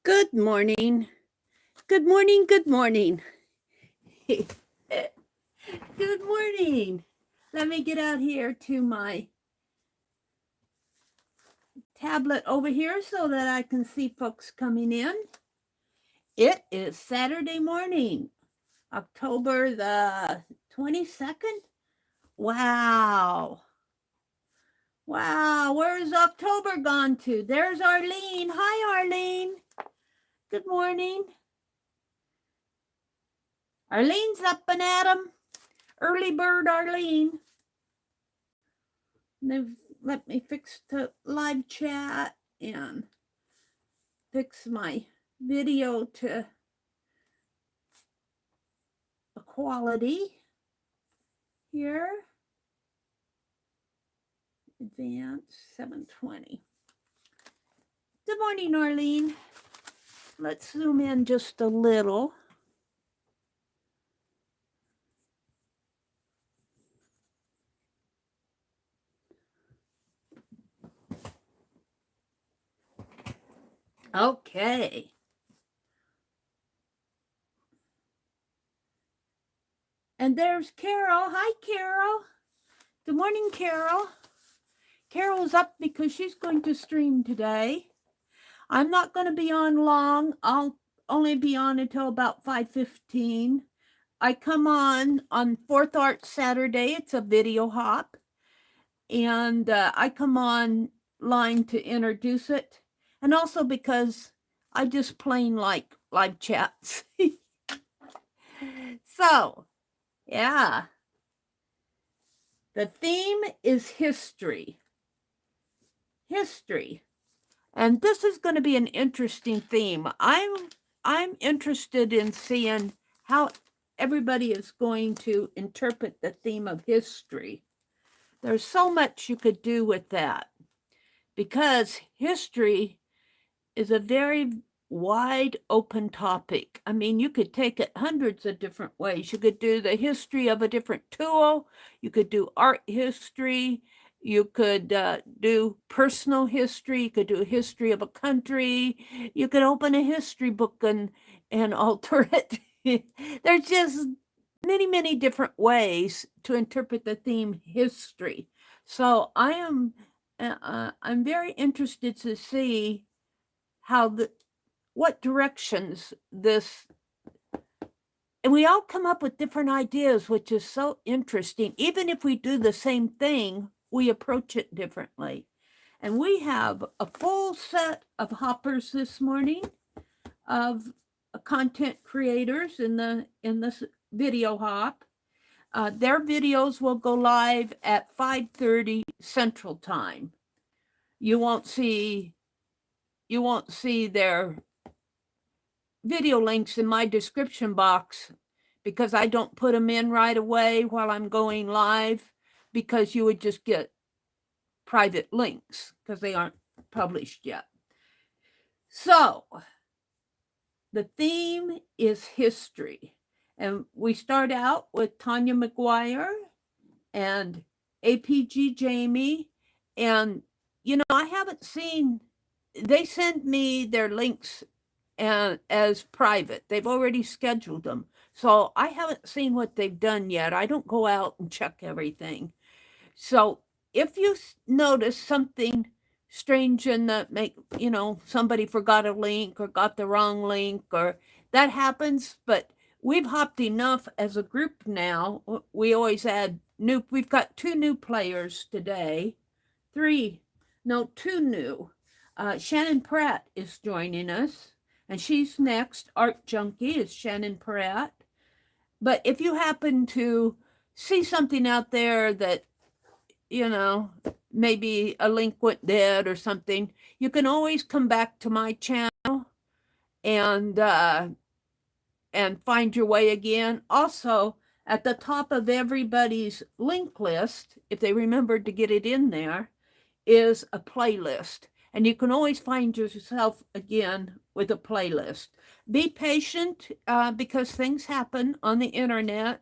Good morning. Good morning. Good morning. Good morning. Let me get out here to my tablet over here so that I can see folks coming in. It is Saturday morning, October the 22nd. Wow. Wow, where's October gone to? There's Arlene. Hi, Arlene. Good morning. Arlene's up and at 'em. Early bird Arlene. Let me fix the live chat and fix my video to equality here. Advance 720. Good morning, Arlene. Let's zoom in just a little. Okay. And there's Carol. Hi, Carol. Good morning, Carol. Carol's up because she's going to stream today. I'm not going to be on long. I'll only be on until about 5:15. I come on 4th Art Saturday. It's a video hop. And I come online to introduce it. And also because I just plain like live chats. So, yeah. The theme is history. History. And this is going to be an interesting theme. I'm interested in seeing how everybody is going to interpret the theme of history. There's so much you could do with that because history is a very wide open topic. I mean, you could take it hundreds of different ways. You could do the history of a different tool. You could do art history. You could do personal history. You could do a history of a country. You could open a history book and alter it. There's just many, many different ways to interpret the theme history. So I'm very interested to see how what directions this, and we all come up with different ideas, which is so interesting. Even if we do the same thing, we approach it differently. And we have a full set of hoppers this morning of content creators in this video hop. Their videos will go live at 5:30 Central Time. You won't see their video links in my description box because I don't put them in right away while I'm going live, because you would just get private links because they aren't published yet. So the theme is history. And we start out with Tanya McGuire and APG Jamie. And, you know, I haven't seen, they send me their links as private. They've already scheduled them. So I haven't seen what they've done yet. I don't go out and check everything. So if you notice something strange in the somebody forgot a link or got the wrong link, or that happens, but we've hopped enough as a group now. We always add we've got 2 new players today. 2 new. Shannon Pratt is joining us, and she's next. Art Junkie is Shannon Pratt. But if you happen to see something out there that, maybe a link went dead or something, you can always come back to my channel and find your way again. Also, at the top of everybody's link list, if they remembered to get it in there, is a playlist. And you can always find yourself again with a playlist. Be patient because things happen on the internet,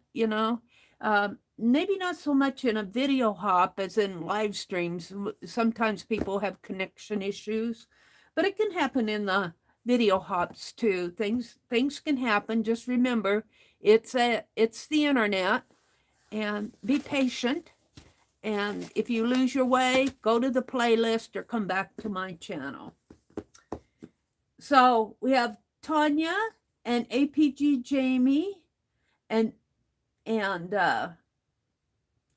maybe not so much in a video hop as in live streams. Sometimes people have connection issues, but it can happen in the video hops too. Things can happen. Just remember, it's the internet, and be patient. And if you lose your way, go to the playlist or come back to my channel. So we have Tanya and APG Jamie and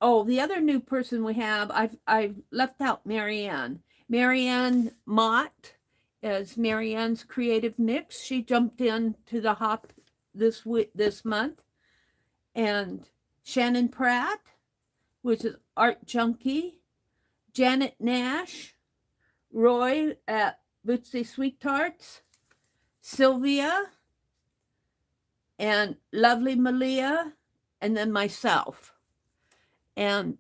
oh, the other new person we have, I've left out Marianne. Marianne Mott is Marianne's Creative Mix. She jumped into the hop this month. And Shannon Pratt, which is Art Junkie. Janet Nash, Roy at Bootsy Sweet Tarts, Sylvia, and Lovely Malia, and then myself. And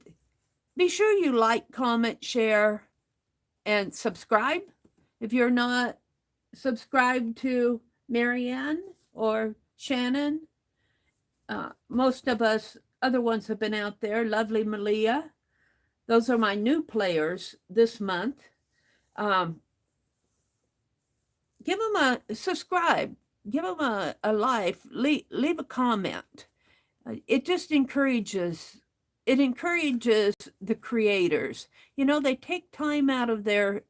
be sure you like, comment, share, and subscribe. If you're not subscribed to Marianne or Shannon, most of us other ones have been out there. Lovely Malia. Those are my new players this month. Give them a subscribe. Give them a like. Leave a comment. It just encourages. It encourages the creators. You know, they take time out of their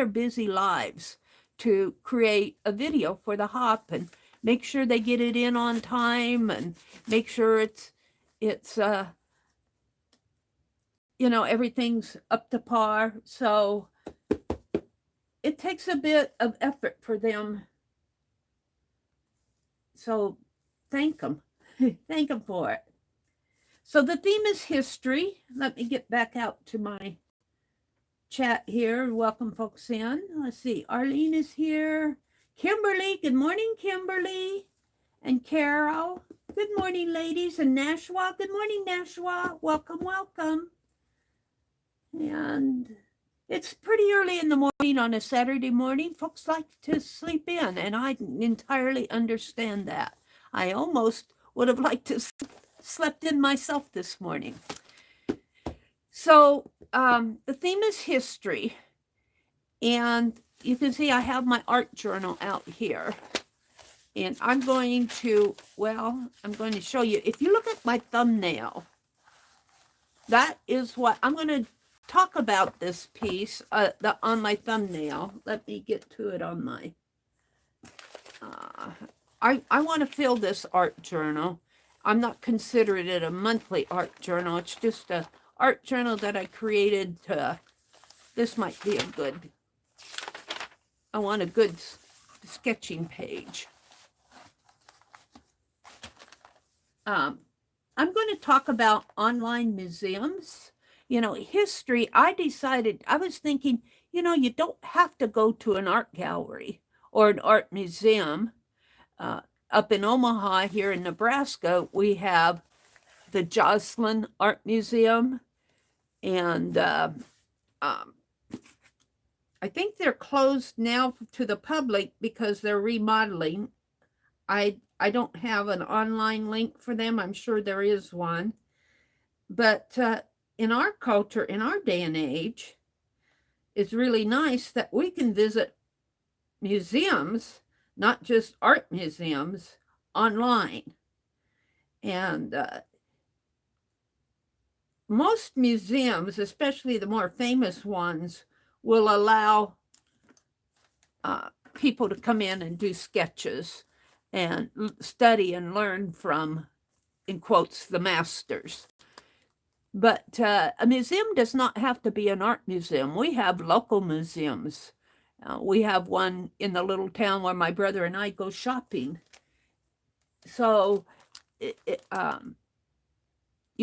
busy lives to create a video for the hop and make sure they get it in on time and make sure it's you know, everything's up to par. So it takes a bit of effort for them. So thank them. Thank them for it. So the theme is history. Let me get back out to my chat here. Welcome folks in. Let's see. Arlene is here. Kimberly. Good morning, Kimberly. And Carol. Good morning, ladies. And Nashua. Good morning, Nashua. Welcome, welcome. And it's pretty early in the morning on a Saturday morning. Folks like to sleep in, and I entirely understand that. I almost would have liked to slept in myself this morning. So the theme is history. And you can see I have my art journal out here. And I'm going to show you. If you look at my thumbnail, that is what I'm going to talk about this piece on my thumbnail. Let me get to it on my... I want to fill this art journal. I'm not considering it a monthly art journal. It's just an art journal that I created to... This might be a good... I want a good sketching page. I'm going to talk about online museums. You know, history, I was thinking, you know, you don't have to go to an art gallery or an art museum. Up in Omaha, here in Nebraska, we have the Joslyn Art Museum. And I think they're closed now to the public because they're remodeling. I don't have an online link for them. I'm sure there is one. But in our culture, in our day and age, it's really nice that we can visit museums, not just art museums, online. And most museums, especially the more famous ones, will allow people to come in and do sketches and study and learn from, in quotes, the masters. But a museum does not have to be an art museum. We have local museums. We have one in the little town where my brother and I go shopping. So you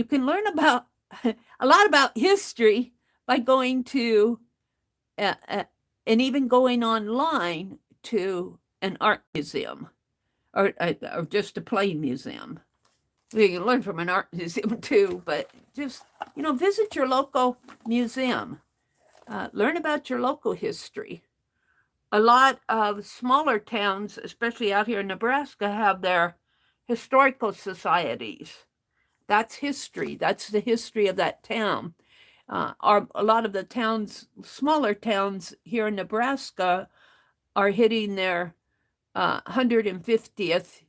can learn about a lot about history by going to and even going online to an art museum or just a plain museum. You can learn from an art museum too, but just, you know, visit your local museum. Learn about your local history. A lot of smaller towns, especially out here in Nebraska, have their historical societies. That's history. That's the history of that town. A lot of the towns, smaller towns here in Nebraska, are hitting their 150th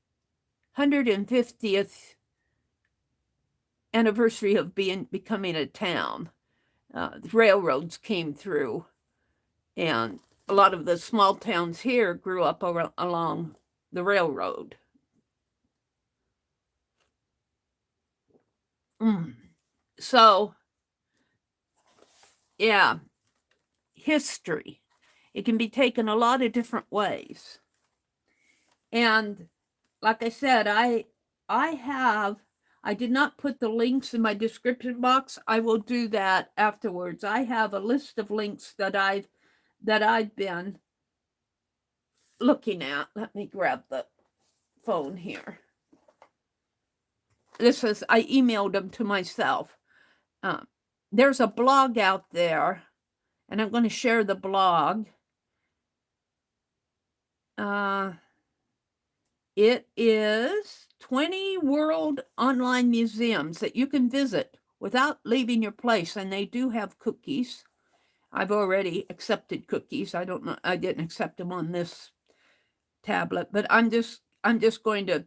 anniversary of becoming a town. The railroads came through, and a lot of the small towns here grew up along the railroad. So, yeah, history. It can be taken a lot of different ways. And like I said, I did not put the links in my description box. I will do that afterwards. I have a list of links that I've been looking at. Let me grab the phone here. I emailed them to myself. There's a blog out there, and I'm going to share the blog. It is 20 world online museums that you can visit without leaving your place, and they do have cookies. I've already accepted cookies. I don't know. I didn't accept them on this tablet, but I'm just going to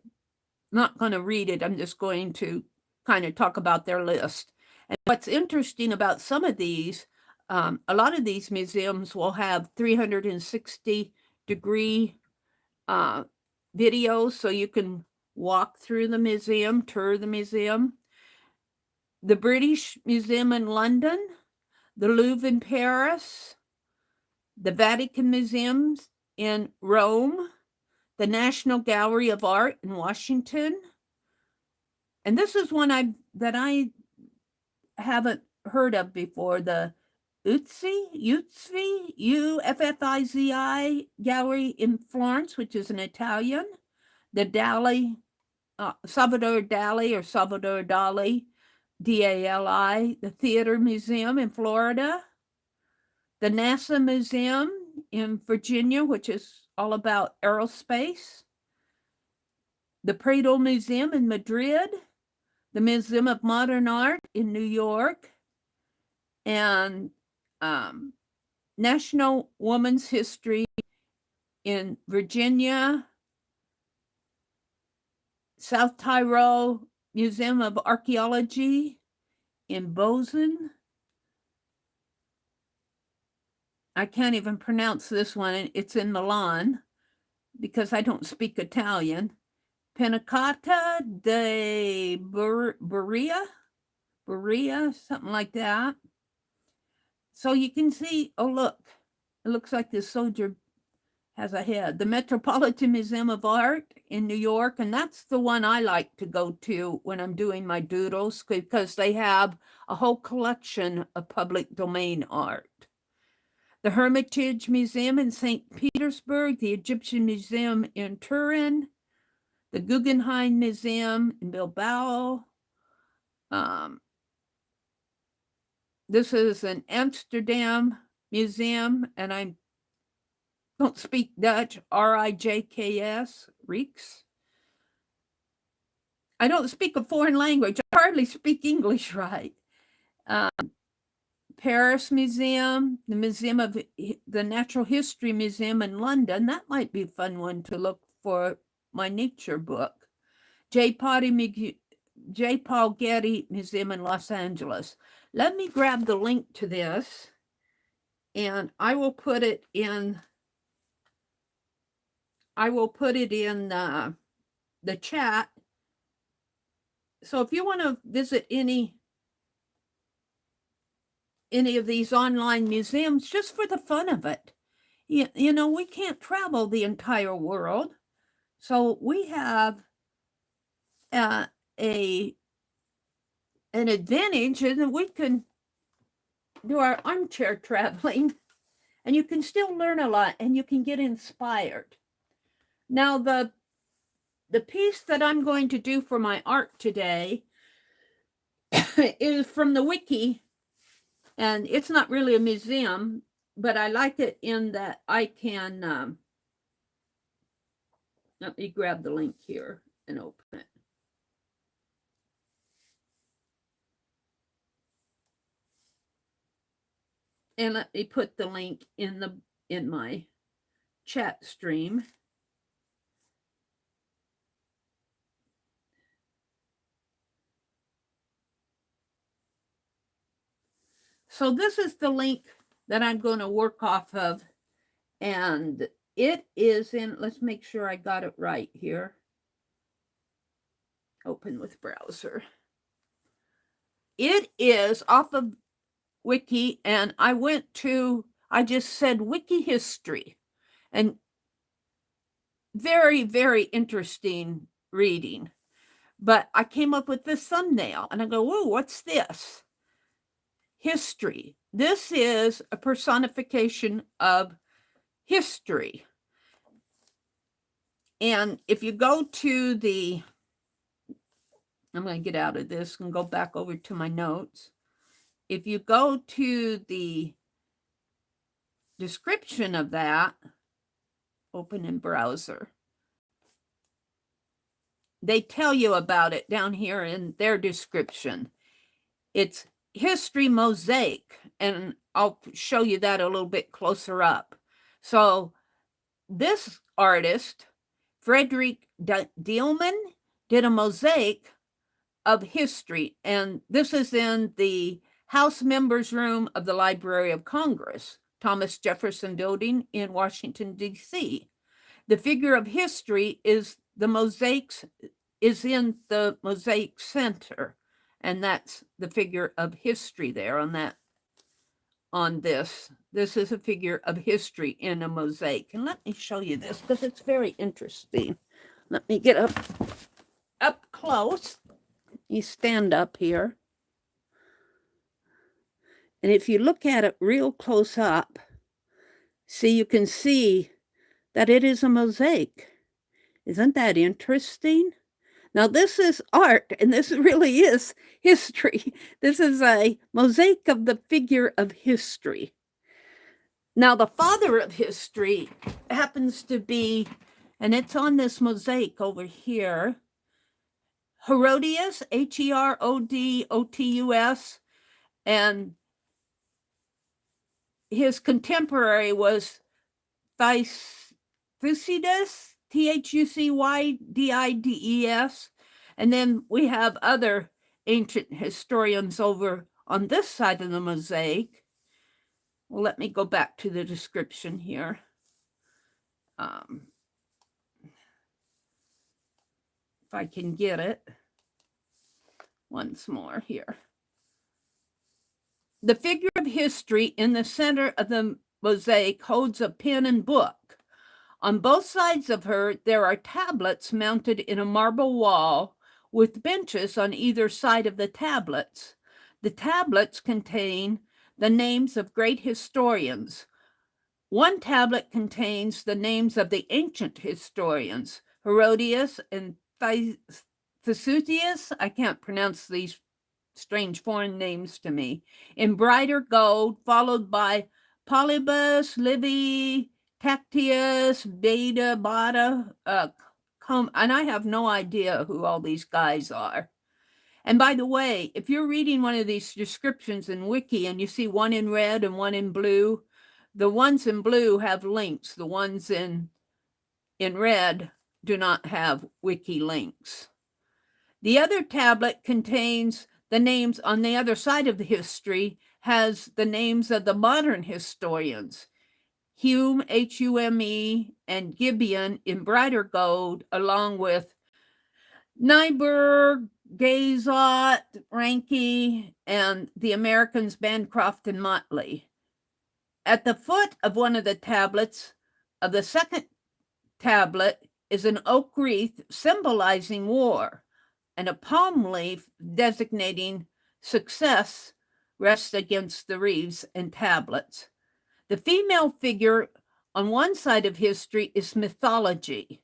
not going to read it. I'm just going to kind of talk about their list. And what's interesting about some of these, a lot of these museums will have 360-degree videos, so you can walk through the museum, tour the museum. The British Museum in London, the Louvre in Paris, the Vatican Museums in Rome, the National Gallery of Art in Washington. And this is one that I haven't heard of before, the Uffizi Gallery in Florence, which is an Italian, the Salvador Dali, D-A-L-I, the Theater Museum in Florida, the NASA Museum in Virginia, which is all about aerospace, the Prado Museum in Madrid, the Museum of Modern Art in New York, and National Women's History in Virginia, South Tyrol Museum of Archaeology in Bozen. I can't even pronounce this one. It's in Milan because I don't speak Italian. Picasso de Berea, something like that. So you can see, oh, look, it looks like this soldier has a head. The Metropolitan Museum of Art in New York, and that's the one I like to go to when I'm doing my doodles, because they have a whole collection of public domain art. The Hermitage Museum in St. Petersburg, the Egyptian Museum in Turin, the Guggenheim Museum in Bilbao. This is an Amsterdam museum, and I don't speak Dutch, R-I-J-K-S, Rijks. I don't speak a foreign language. I hardly speak English right. Paris Museum, the Museum of the Natural History Museum in London. That might be a fun one to look for my nature book. J. Paul Getty Museum in Los Angeles. Let me grab the link to this, and I will put it in. The chat. So if you want to visit any of these online museums, just for the fun of it, you know, we can't travel the entire world, so we have an advantage, and we can do our armchair traveling, and you can still learn a lot, and you can get inspired. Now, the piece that I'm going to do for my art today is from the wiki, and it's not really a museum, but I like it in that I can, let me grab the link here and open it. And let me put the link in my chat stream. So this is the link that I'm going to work off of. And it is in, let's make sure I got it right here. Open with browser. It is off of Wiki, and I just said Wiki history, and very, very interesting reading. But I came up with this thumbnail, and I go, whoa, what's this? History. This is a personification of history. And if you go to the, I'm going to get out of this and go back over to my notes. If you go to the description of that, open in browser, they tell you about it down here in their description. It's history mosaic, and I'll show you that a little bit closer up. So this artist, Frederick Dielman, did a mosaic of history, and this is in the House Members Room of the Library of Congress, Thomas Jefferson Building in Washington, D.C. The figure of history is the mosaics is in the mosaic center, and that's the figure of history there on that. On this is a figure of history in a mosaic, and let me show you this because it's very interesting. Let me get up close. You stand up here, and if you look at it real close up, see, you can see that it is a mosaic. Isn't that interesting? Now, this is art, and this really is history. This is a mosaic of the figure of history. Now, the father of history happens to be, and it's on this mosaic over here, Herodias, Herodotus, and his contemporary was Thucydides, Thucydides, and then we have other ancient historians over on this side of the mosaic. Well, let me go back to the description here. If I can get it once more here. The figure of history in the center of the mosaic holds a pen and book. On both sides of her, there are tablets mounted in a marble wall with benches on either side of the tablets. The tablets contain the names of great historians. One tablet contains the names of the ancient historians, Herodias and Thucydides. I can't pronounce these strange foreign names to me. In brighter gold, followed by Polybus, Livy, Tactius, Beta, Bada, and I have no idea who all these guys are. And by the way, if you're reading one of these descriptions in Wiki and you see one in red and one in blue, the ones in blue have links. The ones in red do not have Wiki links. The other tablet contains the names on the other side of the history, has the names of the modern historians. Hume, Hume, and Gibbon in brighter gold, along with Nyberg, Gazot, Ranke, and the Americans Bancroft and Motley. At the foot of one of the tablets of the second tablet is an oak wreath symbolizing war, and a palm leaf designating success rests against the wreaths and tablets. The female figure on one side of history is mythology,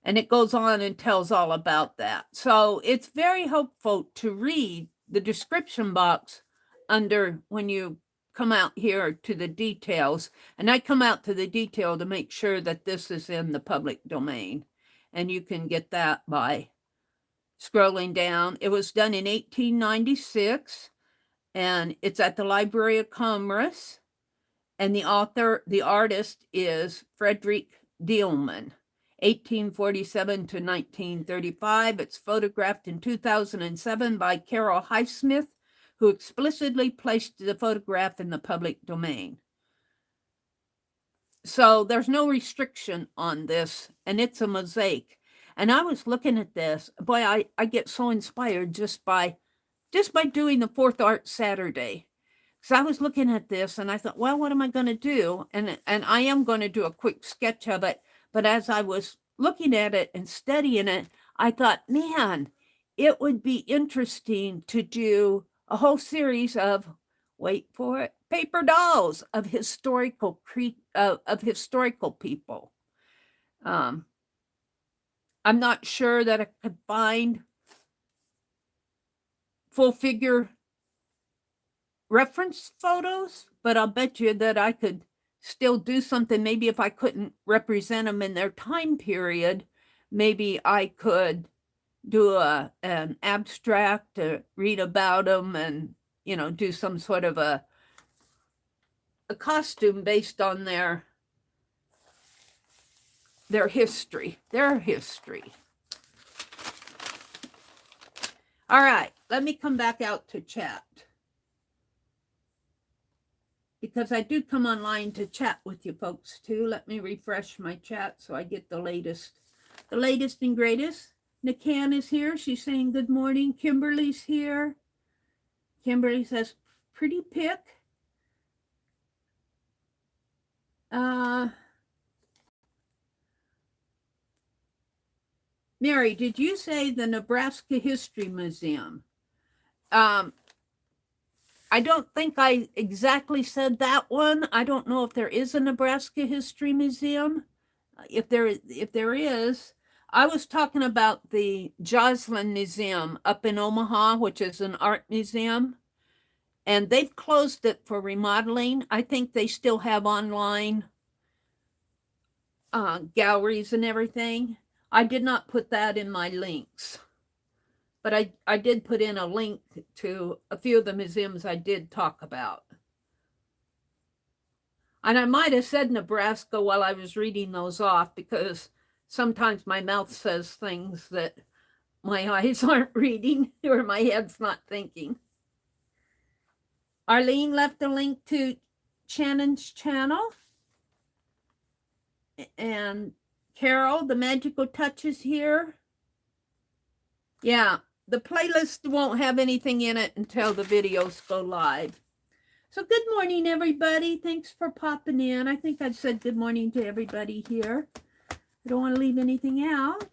and it goes on and tells all about that. So it's very helpful to read the description box under when you come out here to the details. And I come out to the detail to make sure that this is in the public domain. And you can get that by scrolling down. It was done in 1896, and it's at the Library of Congress. And the artist is Frederick Dielman, 1847 to 1935. It's photographed in 2007 by Carol Highsmith, who explicitly placed the photograph in the public domain. So there's no restriction on this, and it's a mosaic. And I was looking at this. Boy, I get so inspired just by doing the 4th Art Saturday. So I was looking at this and I thought, well, what am I going to do? And I am going to do a quick sketch of it. But as I was looking at it and studying it, I thought, man, it would be interesting to do a whole series of, wait for it, paper dolls of historical people. I'm not sure that I could find full figure reference photos, but I'll bet you that I could still do something. Maybe if I couldn't represent them in their time period, maybe I could do an abstract to read about them and, you know, do some sort of a costume based on their history. All right, let me come back out to chat, because I do come online to chat with you folks too. Let me refresh my chat so I get the latest and greatest. Nikan is here. She's saying good morning. Kimberly's here. Kimberly says, pretty pic. Meri, did you say the Nebraska History Museum? I don't think I exactly said that one. I don't know if there is a Nebraska History Museum. If there is, I was talking about the Joslin Museum up in Omaha, which is an art museum, and they've closed it for remodeling. I think they still have online galleries and everything. I did not put that in my links, but I did put in a link to a few of the museums I did talk about. And I might have said Nebraska while I was reading those off, because sometimes my mouth says things that my eyes aren't reading or my head's not thinking. Arlene left a link to Shannon's channel. And Carol, the Magical Touch is here. Yeah, the playlist won't have anything in it until the videos go live. So good morning, everybody. Thanks for popping in. I think I've said good morning to everybody here. I don't want to leave anything out.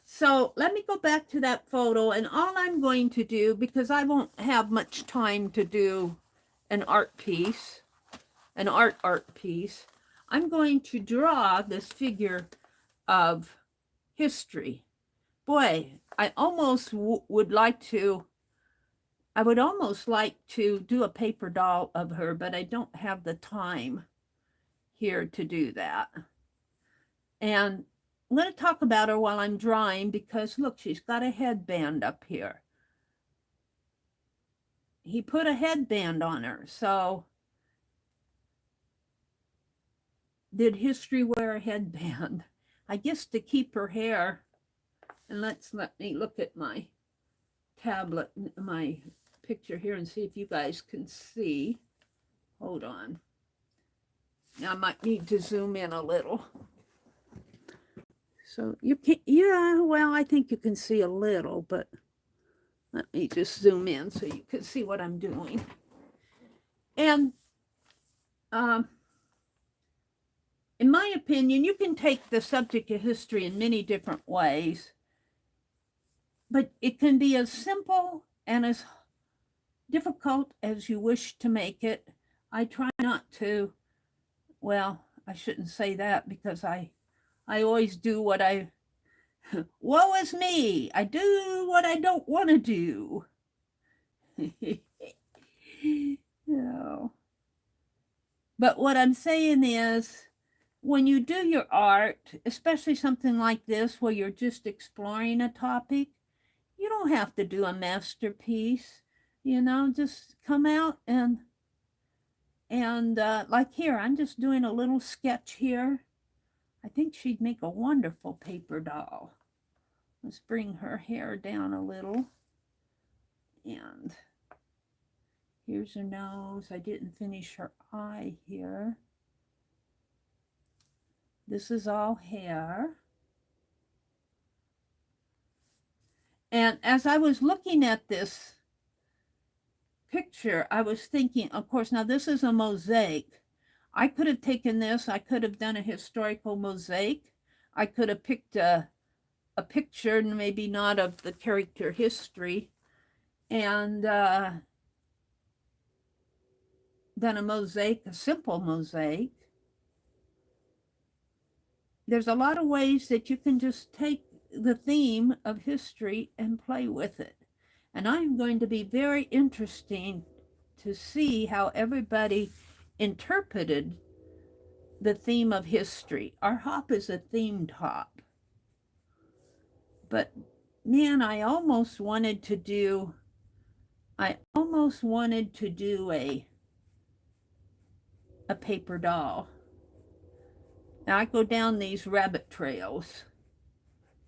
So let me go back to that photo, and all I'm going to do, because I won't have much time to do an art piece, an art piece, I'm going to draw this figure of history. Boy, I almost would like to, I would almost like to do a paper doll of her, but I don't have the time here to do that. And I'm going to talk about her while I'm drawing, because look, she's got a headband up here. He put a headband on her. So did history wear a headband? I guess to keep her hair. And let me look at my tablet, my picture here, and see if you guys can see. Hold on. Now I might need to zoom in a little. So you can, yeah, well, I think you can see a little, but let me just zoom in so you can see what I'm doing. And in my opinion, you can take the subject of history in many different ways, but it can be as simple and as difficult as you wish to make it. I try not to, well, I shouldn't say that, because I always do what woe is me. I do what I don't want to do. No. But what I'm saying is, when you do your art, especially something like this where you're just exploring a topic, you don't have to do a masterpiece. You know, just come out and like here, I'm just doing a little sketch here. I think she'd make a wonderful paper doll. Let's bring her hair down a little. And Here's her nose. I didn't finish her eye here. This is all hair. And as I was looking at this picture, I was thinking, of course, now this is a mosaic. I could have taken this, I could have done a historical mosaic. I could have picked a picture, maybe not of the character history, and done a mosaic, a simple mosaic. There's a lot of ways that you can just take the theme of history and play with it. And I'm going to be very interesting to see how everybody interpreted the theme of history. Our hop is a themed hop. But man, I almost wanted to do a paper doll. Now I go down these rabbit trails.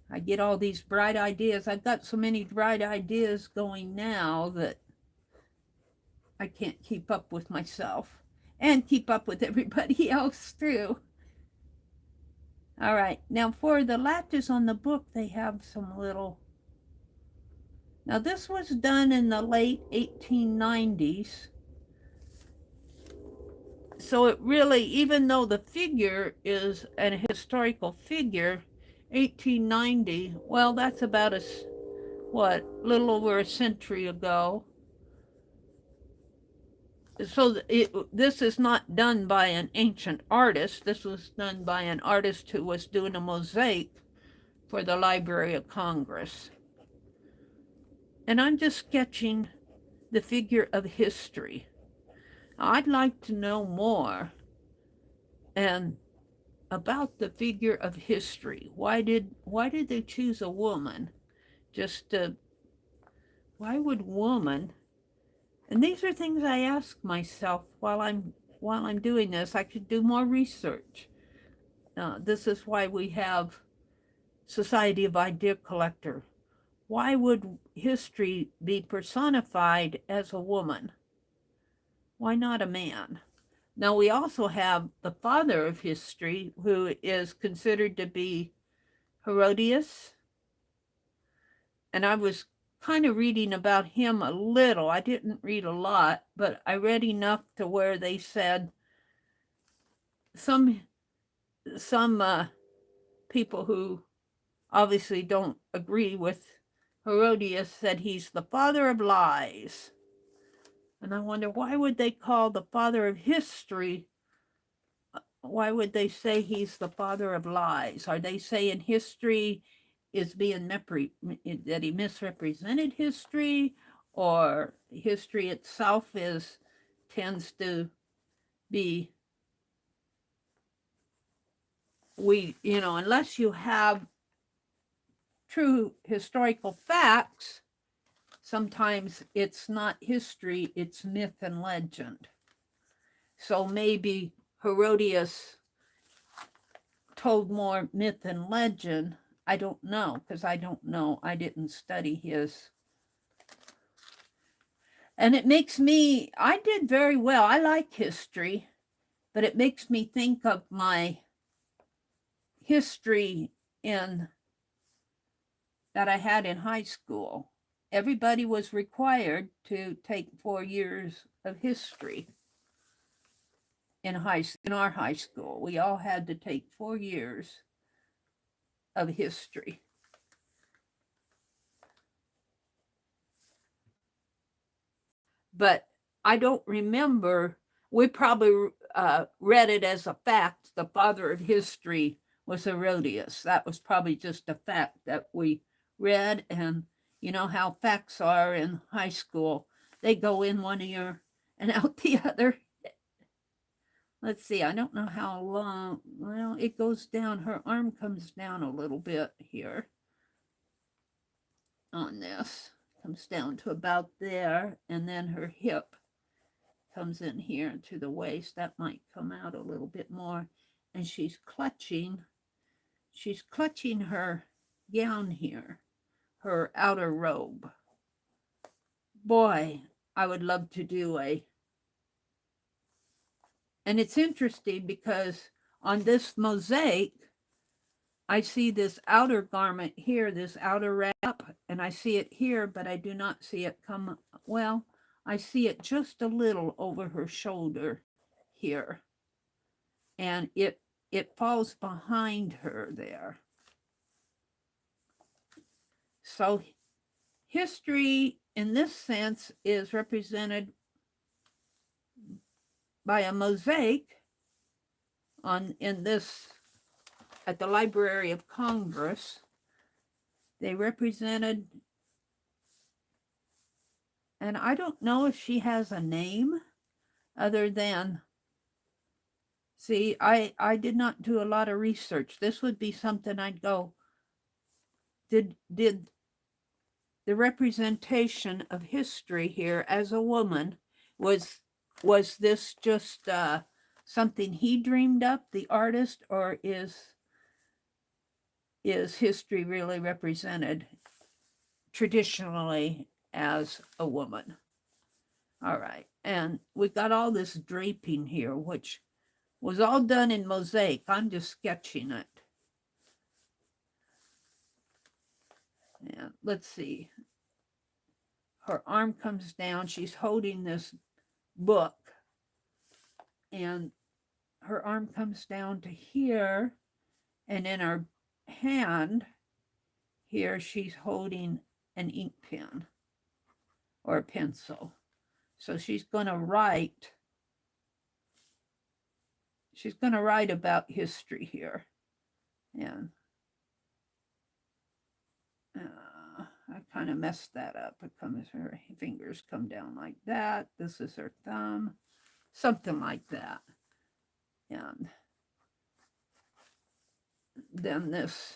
I get all these bright ideas. I've got so many bright ideas going now that I can't keep up with myself and keep up with everybody else too. All right, now for the latches on the book, they have some little. Now this was done in the late 1890s. So it really, even though the figure is a historical figure, 1890, well, that's about a little over a century ago. So this is not done by an ancient artist. This was done by an artist who was doing a mosaic for the Library of Congress. And I'm just sketching the figure of history. I'd like to know more and about the figure of history. Why did they choose a woman? Why would woman? And these are things I ask myself while I'm doing this. I could do more research. This is why we have Society of Idea Collector. Why would history be personified as a woman? Why not a man? Now we also have the father of history, who is considered to be Herodias. And I was kind of reading about him a little. I didn't read a lot, but I read enough to where they said some people who obviously don't agree with Herodias said he's the father of lies. And I wonder, why would they call the father of history? Why would they say he's the father of lies? Are they saying history is being that he misrepresented history, or history itself tends to be, unless you have true historical facts, sometimes it's not history, it's myth and legend. So maybe Herodias told more myth and legend. I don't know, because I don't know. I didn't study his. And it makes me, I did very well. I like history, but it makes me think of my history that I had in high school. Everybody was required to take 4 years of history in our high school. We all had to take 4 years of history. But I don't remember, we probably read it as a fact. The father of history was Herodias. That was probably just a fact that we read. And you know how facts are in high school. They go in one ear and out the other. Let's see, I don't know how long. Well, it goes down. Her arm comes down a little bit here on this. Comes down to about there, and then her hip comes in here to the waist. That might come out a little bit more. And she's clutching her gown here, her outer robe. Boy, I would love to do and it's interesting because on this mosaic, I see this outer garment here, this outer wrap, and I see it here, but I do not see it come, well, I see it just a little over her shoulder here. And it falls behind her there. So history in this sense is represented by a mosaic in this at the Library of Congress. They represented, and I don't know if she has a name other than, see, I did not do a lot of research. This would be something I'd go, did the representation of history here as a woman, was this just something he dreamed up, the artist, or is history really represented traditionally as a woman? All right, and we got all this draping here, which was all done in mosaic. I'm just sketching it. And let's see. Her arm comes down. She's holding this book, and her arm comes down to here, and in her hand here she's holding an ink pen or a pencil. So she's going to write about history here. And I kind of messed that up. It comes, her fingers come down like that. This is her thumb, something like that. And then this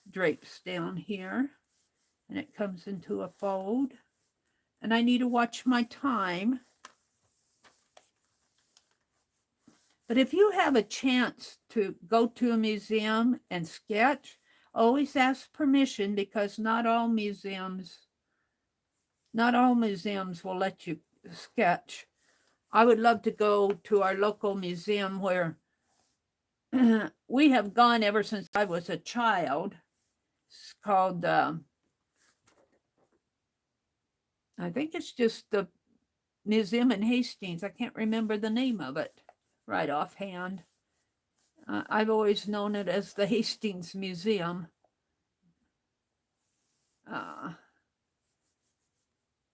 drapes down here, and it comes into a fold. And I need to watch my time. But if you have a chance to go to a museum and sketch, always ask permission, because not all museums will let you sketch. I would love to go to our local museum where we have gone ever since I was a child. It's called, I think it's just the museum in Hastings. I can't remember the name of it right offhand. I've always known it as the Hastings Museum.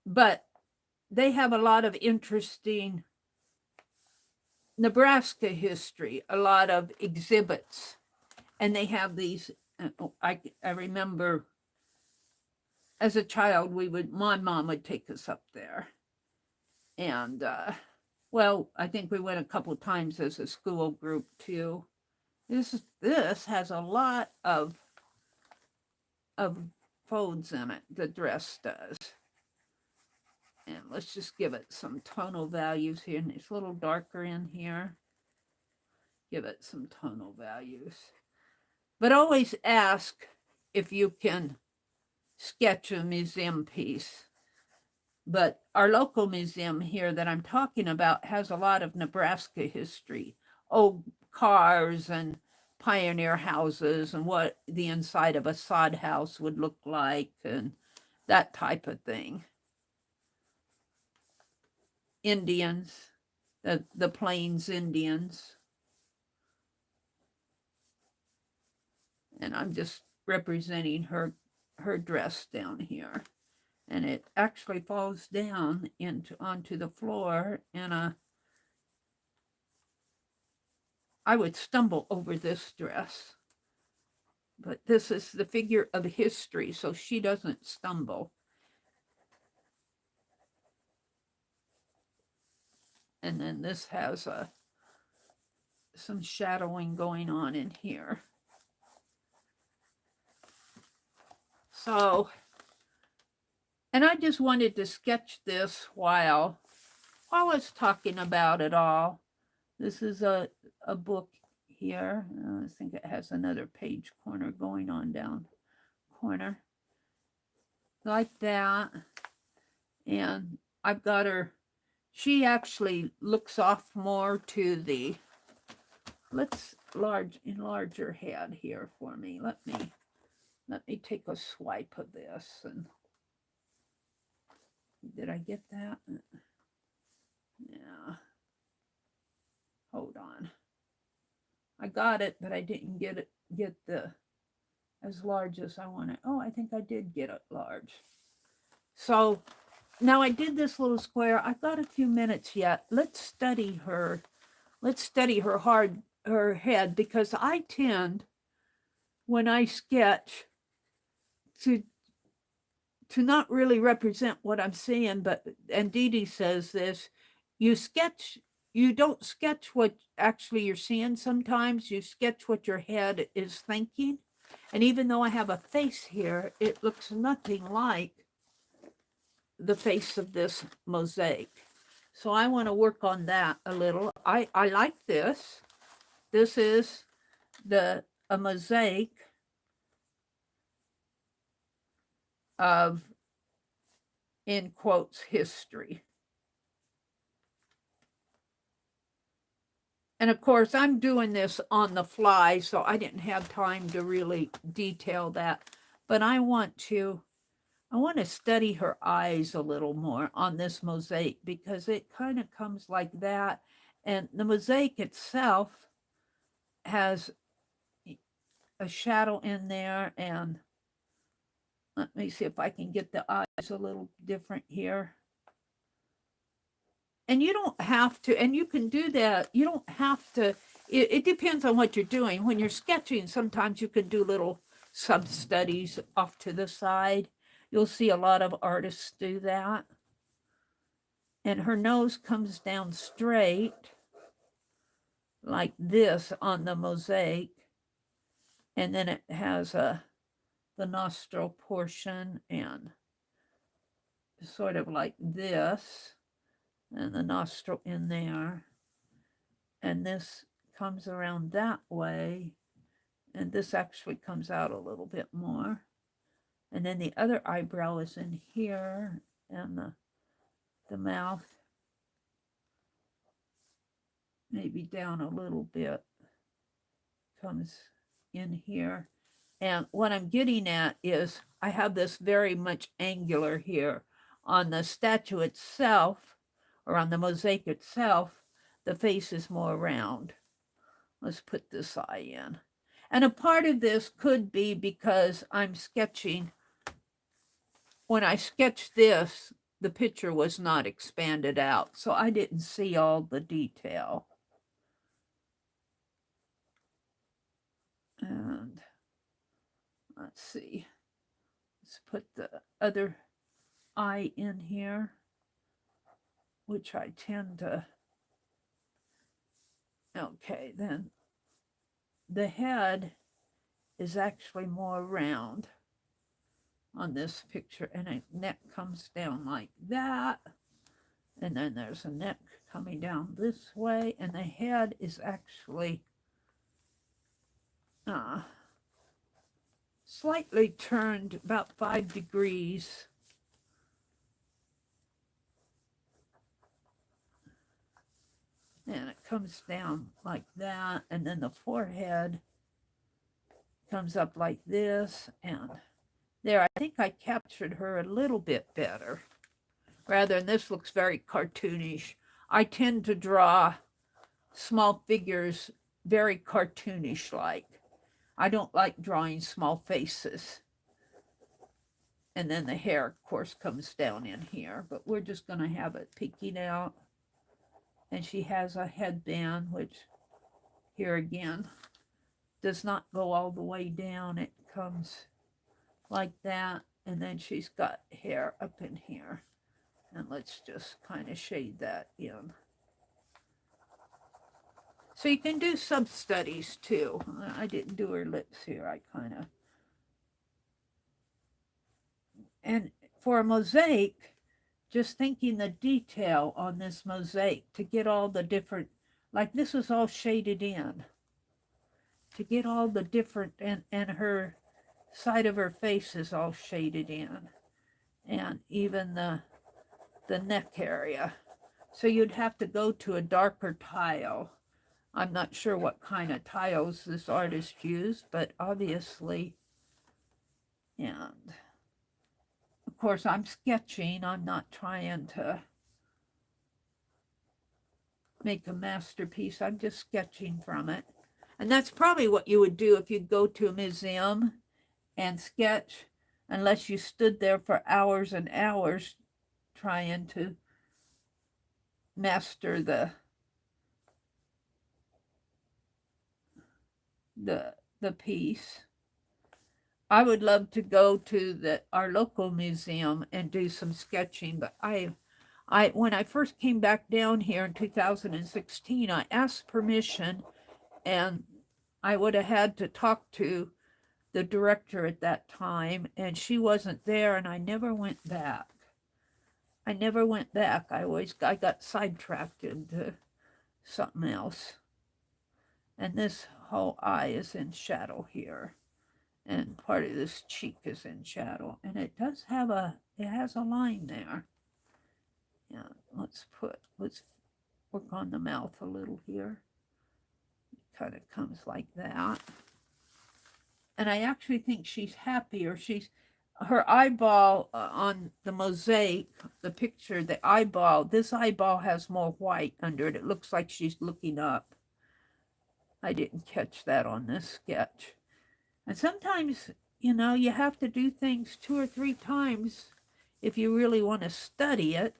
But they have a lot of interesting Nebraska history, a lot of exhibits. And they have these, I remember as a child, my mom would take us up there. And, well, I think we went a couple times as a school group too. This has a lot of folds in it, the dress does. And let's just give it some tonal values here. And it's a little darker in here. Give it some tonal values. But always ask if you can sketch a museum piece. But our local museum here that I'm talking about has a lot of Nebraska history. Old cars and pioneer houses and what the inside of a sod house would look like and that type of thing. Indians, the Plains Indians. And I'm just representing her dress down here. And it actually falls down onto the floor, and I would stumble over this dress. But this is the figure of history, so she doesn't stumble. And then this has some shadowing going on in here. So, and I just wanted to sketch this while I was talking about it all. This is a book here. I think it has another page corner going on down corner. Like that. And I've got her, she actually looks off more to the, let's enlarge her head here for me. Let me take a swipe of this. And did I get that? Yeah. Hold on. I got it, but I didn't get the as large as I wanted. Oh, I think I did get it large. So now I did this little square. I've got a few minutes yet. Let's study her. Let's study her head, because I tend, when I sketch, to not really represent what I'm seeing, but, and Dee Dee says this, you don't sketch what actually you're seeing sometimes, you sketch what your head is thinking. And even though I have a face here, it looks nothing like the face of this mosaic. So I want to work on that a little. I like this. This is a mosaic of, in quotes, history. And of course, I'm doing this on the fly, so I didn't have time to really detail that. But I want to study her eyes a little more on this mosaic, because it kind of comes like that. And the mosaic itself has a shadow in there. And let me see if I can get the eyes a little different here. And you don't have to, and you can do that. You don't have to, it depends on what you're doing. When you're sketching, sometimes you can do little sub-studies off to the side. You'll see a lot of artists do that. And her nose comes down straight like this on the mosaic. And then it has the nostril portion, and sort of like this, and the nostril in there. And this comes around that way, and this actually comes out a little bit more. And then the other eyebrow is in here, and the mouth maybe down a little bit comes in here. And what I'm getting at is I have this very much angular here. On the statue itself, or on the mosaic itself, the face is more round. Let's put this eye in. And a part of this could be because I'm sketching. When I sketched this, the picture was not expanded out, so I didn't see all the detail. And let's see. Let's put the other eye in here, which I tend to. Okay, then the head is actually more round on this picture, and a neck comes down like that, and then there's a neck coming down this way, and the head is actually slightly turned about 5 degrees. And it comes down like that, and then the forehead comes up like this, and there, I think I captured her a little bit better, rather than this looks very cartoonish. I tend to draw small figures very cartoonish-like. I don't like drawing small faces. And then the hair, of course, comes down in here, but we're just going to have it peeking out. And she has a headband, which here again does not go all the way down. It comes like that, and then she's got hair up in here. And let's just kind of shade that in. So you can do sub-studies too. I didn't do her lips here. I kind of. And for a mosaic, just thinking the detail on this mosaic to get all the different, like this is all shaded in. To get all the different, and her side of her face is all shaded in. And even the the neck area. So you'd have to go to a darker tile. I'm not sure what kind of tiles this artist used, but obviously, and of course I'm sketching. I'm not trying to make a masterpiece. I'm just sketching from it. And that's probably what you would do if you go to a museum and sketch, unless you stood there for hours and hours trying to master the piece. I would love to go to our local museum and do some sketching, but when I first came back down here in 2016, I asked permission, and I would have had to talk to the director at that time, and she wasn't there, and I never went back. I got sidetracked into something else. And this whole eye is in shadow here, and part of this cheek is in shadow, and it has a line there. Yeah, let's work on the mouth a little here. It kind of comes like that. And I actually think she's happier. Her eyeball on the mosaic, the picture, this eyeball has more white under it. It looks like she's looking up. I didn't catch that on this sketch. And sometimes, you have to do things 2 or 3 times if you really want to study it.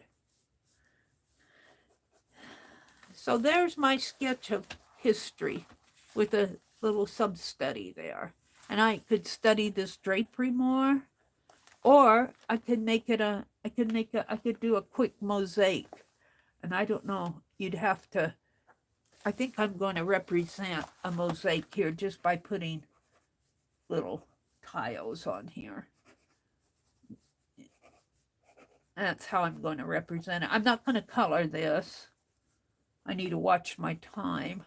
So there's my sketch of history with a little sub-study there. And I could study this drapery more, or I could do a quick mosaic. And I don't know, I think I'm going to represent a mosaic here just by putting little tiles on here. That's how I'm going to represent it. I'm not going to color this. I need to watch my time.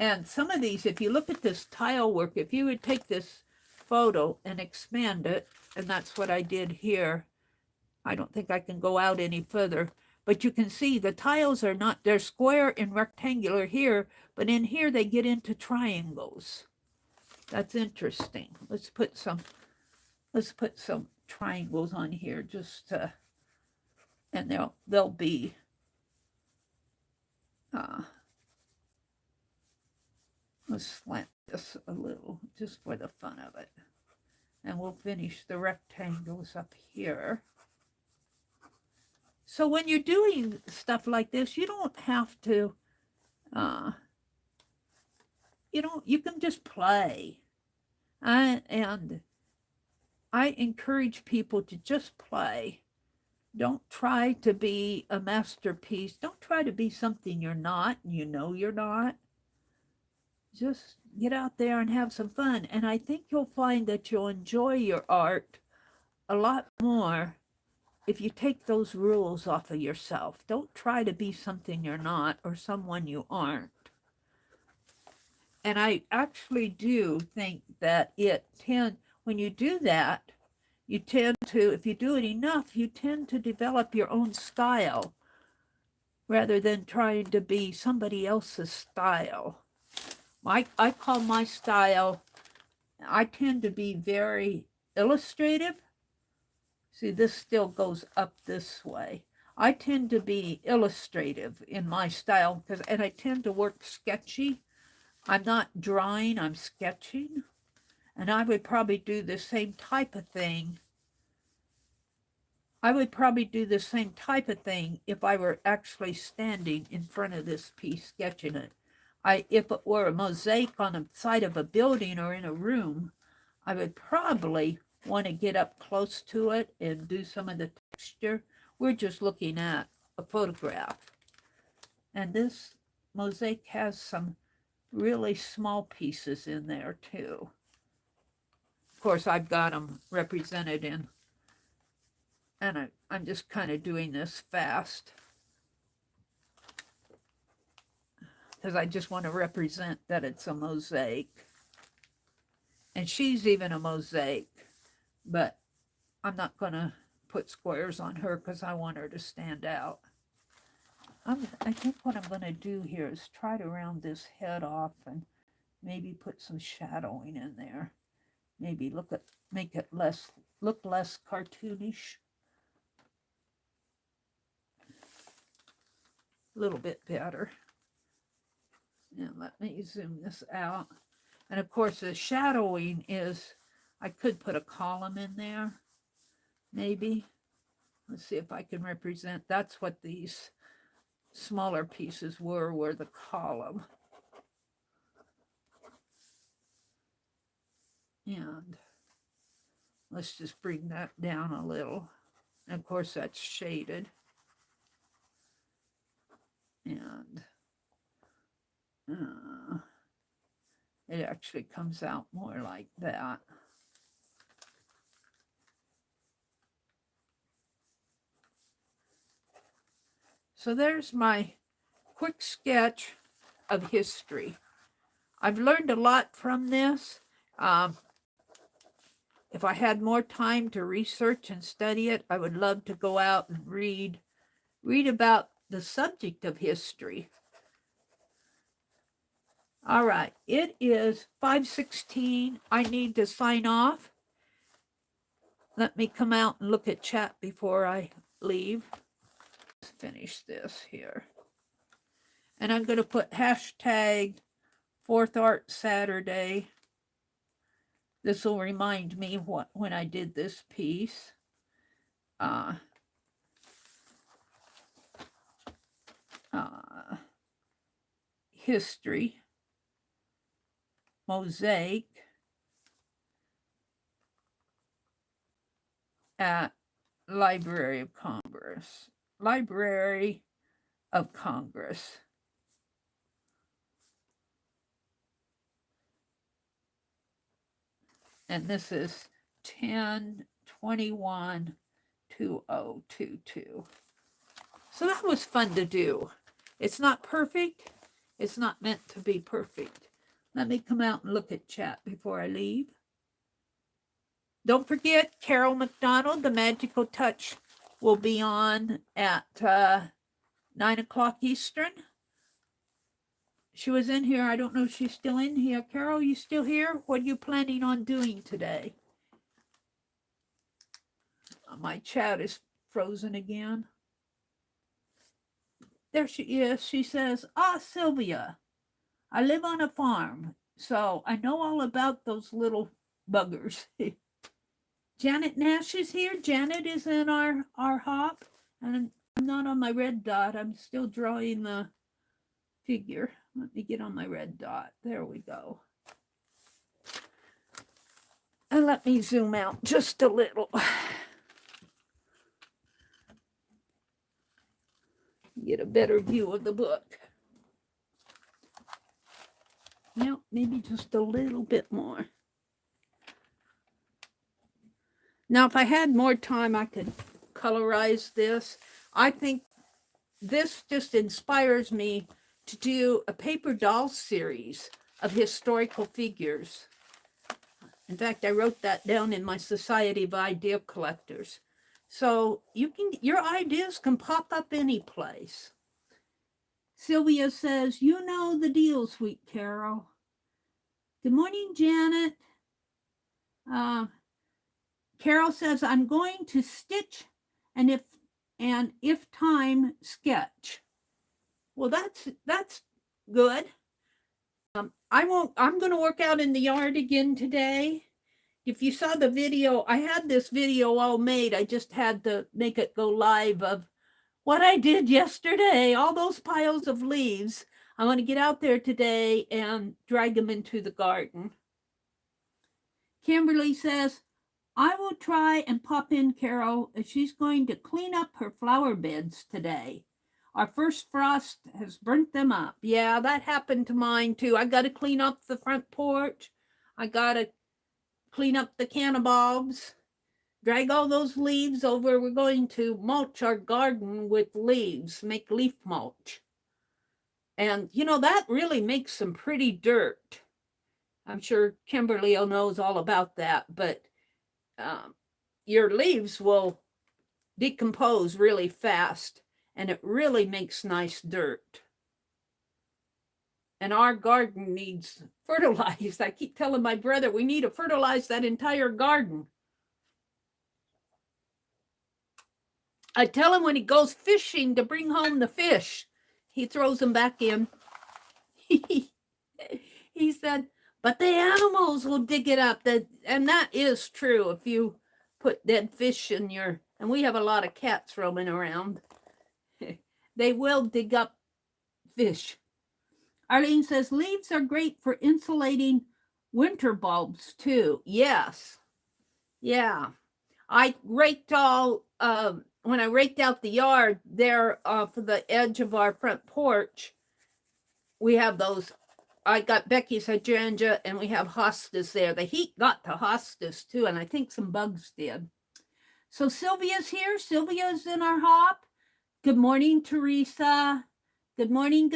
And some of these, if you look at this tile work, if you would take this photo and expand it, and that's what I did here. I don't think I can go out any further, but you can see the tiles they're square and rectangular here, but in here they get into triangles. That's interesting. Let's put some triangles on here and they'll be let's slant this a little just for the fun of it. And we'll finish the rectangles up here. So when you're doing stuff like this, you don't have to, you can just play. And I encourage people to just play. Don't try to be a masterpiece. Don't try to be something you're not, and you're not. Just get out there and have some fun. And I think you'll find that you'll enjoy your art a lot more if you take those rules off of yourself. Don't try to be something you're not or someone you aren't. And I actually do think that when you do that, if you do it enough, you tend to develop your own style rather than trying to be somebody else's style. I call my style, I tend to be very illustrative. See, this still goes up this way. I tend to be illustrative in my style, and I tend to work sketchy. I'm not drawing, I'm sketching. And I would probably do the same type of thing. If I were actually standing in front of this piece sketching it. If it were a mosaic on the side of a building or in a room, I would probably want to get up close to it and do some of the texture. We're just looking at a photograph. And this mosaic has some really small pieces in there too. Of course, I've got them represented and I'm just kind of doing this fast because I just want to represent that it's a mosaic. And she's even a mosaic, but I'm not going to put squares on her because I want her to stand out. I think what I'm going to do here is try to round this head off and maybe put some shadowing in there. Maybe make it look less cartoonish. A little bit better. Now let me zoom this out. And of course the shadowing is, I could put a column in there, maybe. Let's see if I can represent, that's what these smaller pieces were the column. And let's just bring that down a little. And of course that's shaded. And it actually comes out more like that. So there's my quick sketch of history. I've learned a lot from this. If I had more time to research and study it, I would love to go out and read about the subject of history. All right, it is 5:16. I need to sign off. Let me come out and look at chat before I leave. Let's finish this here. And I'm going to put hashtag 4th Art Saturday. This will remind me when I did this piece. History, mosaic at Library of Congress. Library of Congress. And this is 10/21/2022. So that was fun to do. It's not perfect. It's not meant to be perfect. Let me come out and look at chat before I leave. Don't forget, Carol McDonald, The Magical Touch, will be on at 9 o'clock Eastern. She was in here. I don't know if she's still in here. Carol, you still here? What are you planning on doing today? My chat is frozen again. There she is. She says, Sylvia, I live on a farm, so I know all about those little buggers. Janet Nash is here. Janet is in our hop, and I'm not on my red dot. I'm still drawing the figure. Let me get on my red dot. There we go. And let me zoom out just a little. Get a better view of the book. Well, maybe just a little bit more. Now, if I had more time, I could colorize this. I think this just inspires me to do a paper doll series of historical figures. In fact, I wrote that down in my Society of Idea Collectors. So your ideas can pop up any place. Sylvia says, you know the deal, sweet Carol. Good morning, Janet. Carol says, I'm going to stitch and if time, sketch. Well, that's good. I'm going to work out in the yard again today. If you saw the video, I had this video all made. I just had to make it go live of what I did yesterday, all those piles of leaves. I want to get out there today and drag them into the garden. Kimberly says, I will try and pop in Carol. She's going to clean up her flower beds today. Our first frost has burnt them up. Yeah, that happened to mine too. I got to clean up the front porch. I got to clean up the cannabobs, drag all those leaves over. We're going to mulch our garden with leaves, make leaf mulch. And, you know, that really makes some pretty dirt. I'm sure Kimberly knows all about that. But, your leaves will decompose really fast, and it really makes nice dirt. And our garden needs fertilized. I keep telling my brother we need to fertilize that entire garden. I tell him when he goes fishing to bring home the fish, he throws them back in. He said, but the animals will dig it up. And that is true. If you put dead fish in your, and we have a lot of cats roaming around, they will dig up fish. Arlene says, leaves are great for insulating winter bulbs too. Yes. Yeah. I raked all, when I raked out the yard there for the edge of our front porch, we have those, I got Becky's hydrangea and we have hostas there. The heat got to hostas too, and I think some bugs did. So Sylvia's here. Sylvia's in our hop. Good morning, Teresa. Good morning,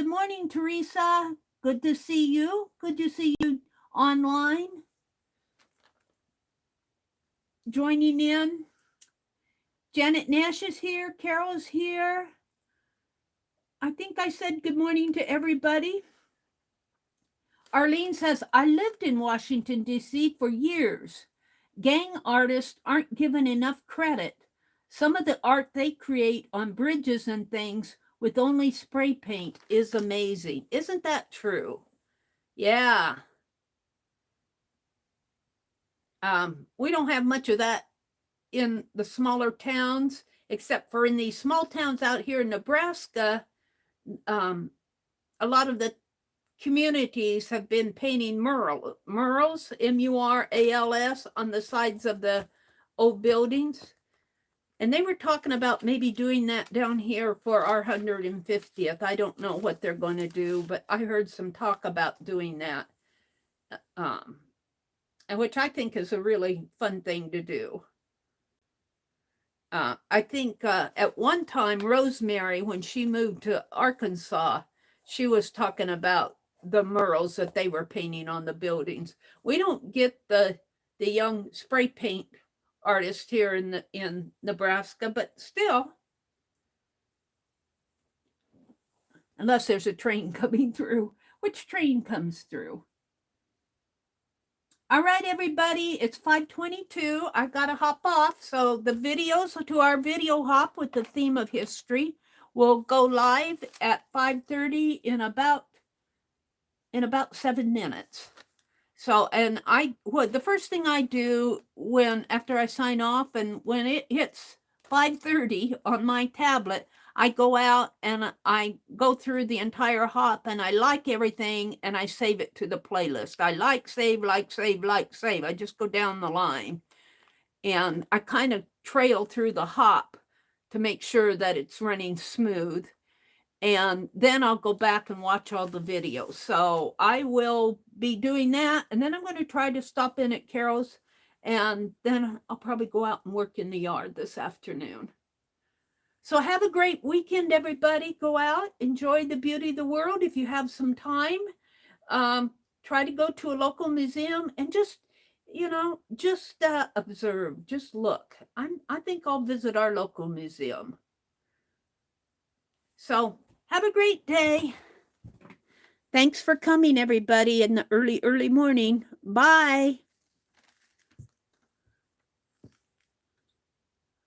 Teresa. Good to see you. Good to see you online. Joining in. Janet Nash is here. Carol's here. I think I said good morning to everybody. Arlene says, I lived in Washington, D.C. for years. Gang artists aren't given enough credit. Some of the art they create on bridges and things with only spray paint is amazing. Isn't that true? Yeah. We don't have much of that in the smaller towns, except for in these small towns out here in Nebraska. A lot of the communities have been painting murals, M-U-R-A-L-S, on the sides of the old buildings. And they were talking about maybe doing that down here for our 150th. I don't know what they're going to do, but I heard some talk about doing that, and which I think is a really fun thing to do. I think at one time, Rosemary, when she moved to Arkansas, she was talking about the murals that they were painting on the buildings. We don't get the young spray paint artist here in Nebraska, but still, unless there's a train coming through. Which train comes through? All right, everybody, it's 5:22. I gotta hop off. So the videos to our video hop with the theme of history will go live at 5:30 in about 7 minutes. So, and the first thing I do after I sign off, and when it hits 5:30 on my tablet, I go out and I go through the entire hop and I like everything and I save it to the playlist. I like, save. I just go down the line and I kind of trail through the hop to make sure that it's running smooth. And then I'll go back and watch all the videos. So I will be doing that. And then I'm going to try to stop in at Carol's. And then I'll probably go out and work in the yard this afternoon. So have a great weekend, everybody. Go out, enjoy the beauty of the world. If you have some time, try to go to a local museum and just observe, just look. I think I'll visit our local museum. So have a great day. Thanks for coming, everybody, in the early morning. Bye.